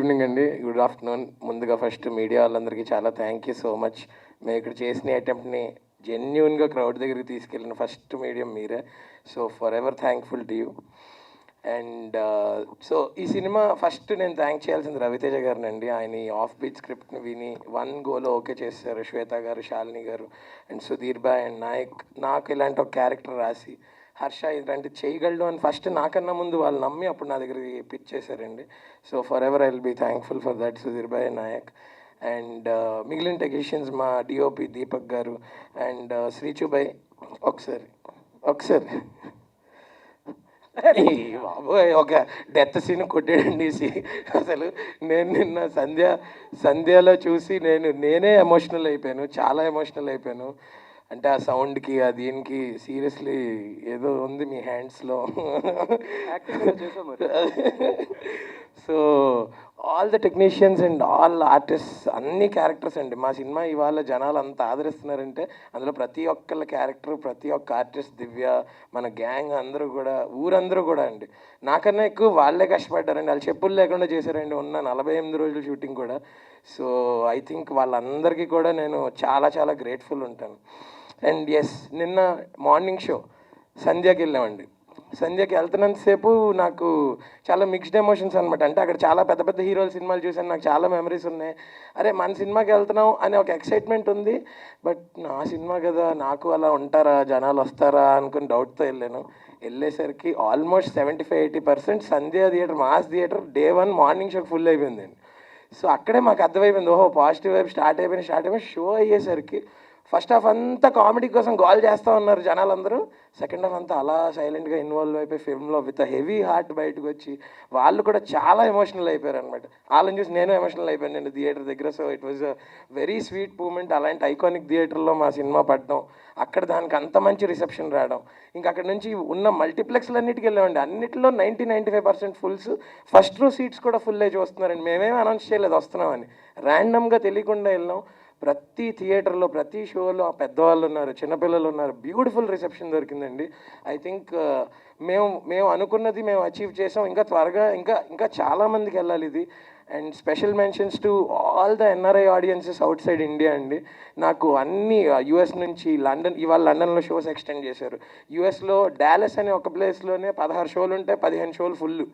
Evening అండి, good afternoon. ముందుగా first media వాళ్ళందరికీ చాలా థ్యాంక్ యూ సో మచ్. మేము ఇక్కడ చేసిన అటెంప్ట్ని జెన్యున్గా క్రౌడ్ దగ్గరికి తీసుకెళ్ళిన ఫస్ట్ మీడియం మీరే. So for ever thankful to you. And so ఈ సినిమా ఫస్ట్ నేను థ్యాంక్ చేయాల్సింది రవితేజ గారిని అండి. ఆయన ఈ ఆఫ్ బీట్ స్క్రిప్ట్ని విని 1 గోలో ఓకే చేశారు. శ్వేత గారు, శాలిని గారు అండ్ సుధీర్ బాయ్ అండ్ నాయక్ నాకు ఇలాంటి ఒక క్యారెక్టర్ రాసి హర్ష ఇలాంటి చేయగలడు అని ఫస్ట్ నాకన్నా ముందు వాళ్ళు నమ్మి అప్పుడు నా దగ్గరికి పిచ్ చేశారండి. So forever I will be thankful for that Sudheer bhai Nayak. And మిగిలిన టెక్నీషియన్స్ మా డిఓపి దీపక్ గారు అండ్ శ్రీచు బాయ్. ఒకసారి బాబోయ్, ఒక డెత్ సీన్ కొట్టాడండి. అసలు నేను నిన్న సంధ్యలో చూసి నేనే ఎమోషనల్ అయిపోయాను, చాలా ఎమోషనల్ అయిపోయాను. అంటే ఆ సౌండ్కి ఆ దీనికి సీరియస్లీ ఏదో ఉంది మీ హ్యాండ్స్లో. So all the technicians and all artists, అన్ని క్యారెక్టర్స్ అండి. మా సినిమా ఇవాళ జనాలు అంత ఆదరిస్తున్నారంటే అందులో ప్రతి ఒక్కళ్ళ క్యారెక్టర్, ప్రతి ఒక్క ఆర్టిస్ట్, దివ్య, మన గ్యాంగ్ అందరూ కూడా, ఊరందరూ కూడా అండి నాకన్నా ఎక్కువ వాళ్ళే కష్టపడ్డారండి. వాళ్ళు చెప్పులు లేకుండా చేశారండి ఉన్న 48 రోజులు షూటింగ్ కూడా. సో ఐ థింక్ వాళ్ళందరికీ కూడా నేను చాలా చాలా గ్రేట్ఫుల్ ఉంటాను. అండ్ ఎస్, నిన్న మార్నింగ్ షో సంధ్యకి వెళ్ళామండి. సంధ్యకి వెళ్తున్నంతసేపు నాకు చాలా మిక్స్డ్ ఎమోషన్స్ అనమాట. అంటే అక్కడ చాలా పెద్ద పెద్ద హీరోల సినిమాలు చూసాను, నాకు చాలా మెమరీస్ ఉన్నాయి. అరే మన సినిమాకి వెళ్తున్నాం అనే ఒక ఎక్సైట్మెంట్ ఉంది. బట్ నా సినిమా కదా, నాకు అలా ఉంటారా, జనాలు వస్తారా అనుకుని డౌట్తో వెళ్ళాను. వెళ్ళేసరికి almost 75-80% Sandhya theatre, mass theatre day 1 morning షోకి ఫుల్ అయిపోయిందండి. సో అక్కడే మాకు అర్థమైపోయింది, ఓహో పాజిటివ్ వైపు స్టార్ట్ అయిపోయిన షో అయ్యేసరికి ఫస్ట్ హాఫ్ అంతా కామెడీ కోసం గోల్ చేస్తూ ఉన్నారు జనాలందరూ. సెకండ్ హాఫ్ అంతా అలా సైలెంట్గా ఇన్వాల్వ్ అయిపోయి ఫిల్మ్లో విత్ హెవీ హార్ట్ బయటకు వచ్చి వాళ్ళు కూడా చాలా ఎమోషనల్ అయిపోయారు అనమాట. వాళ్ళని చూసి నేను ఎమోషనల్ అయిపోయాను నేను థియేటర్ దగ్గర. So it was a very sweet moment. అలాంటి ఐకానిక్ థియేటర్లో మా సినిమా పడడం, అక్కడ దానికి అంత మంచి రిసెప్షన్ రావడం, ఇంకా అక్కడ నుంచి ఉన్న మల్టీప్లెక్స్లు అన్నిటికి వెళ్ళామండి. అన్నింటిలో 90-95% ఫుల్స్, ఫస్ట్ రో సీట్స్ కూడా ఫుల్ అయ్యి చూస్తున్నారండి. మేమేమి అనౌన్స్ చేయలేదు వస్తున్నామని, ర్యాండమ్గా తెలియకుండా వెళ్ళాం. ప్రతి థియేటర్లో, ప్రతి షోలో పెద్దవాళ్ళు ఉన్నారు, చిన్నపిల్లలు ఉన్నారు. బ్యూటిఫుల్ రిసెప్షన్ దొరికిందండి. ఐ థింక్ మేము అనుకున్నది మేము అచీవ్ చేసాం. ఇంకా త్వరగా ఇంకా చాలామందికి వెళ్ళాలి ఇది. And special mentions to all the NRI audiences out side India అండి. నాకు అన్ని యూఎస్ నుంచి లండన్, ఇవాళ లండన్లో షోస్ ఎక్స్టెండ్ చేశారు. యూఎస్లో డాలస్ అనే ఒక ప్లేస్లోనే 16 షోలు ఉంటాయి, 15 షోలు ఫుల్.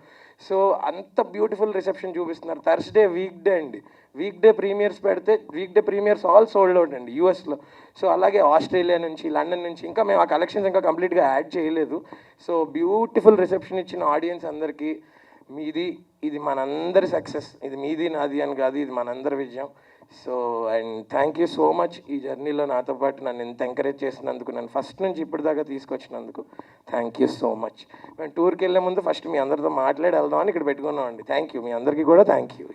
సో అంత బ్యూటిఫుల్ రిసెప్షన్ చూపిస్తున్నారు. థర్స్డే వీక్ డే అండి, వీక్ డే ప్రీమియర్స్ పెడితే week day premieres all sold out అండి యూఎస్లో. సో అలాగే ఆస్ట్రేలియా నుంచి, లండన్ నుంచి, ఇంకా మేము ఆ కలెక్షన్స్ ఇంకా కంప్లీట్గా యాడ్ చేయలేదు. సో బ్యూటిఫుల్ రిసెప్షన్ ఇచ్చిన ఆడియన్స్ అందరికీ ఇది మనందరి సక్సెస్. ఇది మీది నాది అని కాదు, ఇది మనందరి విజయం. So and thank you so much ఈ జర్నీలో నాతో పాటు నన్ను ఎంత ఎంకరేజ్ చేసినందుకు, నన్ను ఫస్ట్ నుంచి ఇప్పటిదాకా తీసుకొచ్చినందుకు థ్యాంక్ యూ సో మచ్. మేము టూర్కి వెళ్ళే ముందు ఫస్ట్ మీ అందరితో మాట్లాడి వెళ్దామని ఇక్కడ పెట్టుకున్నామండి. థ్యాంక్ యూ, మీ అందరికీ కూడా థ్యాంక్ యూ.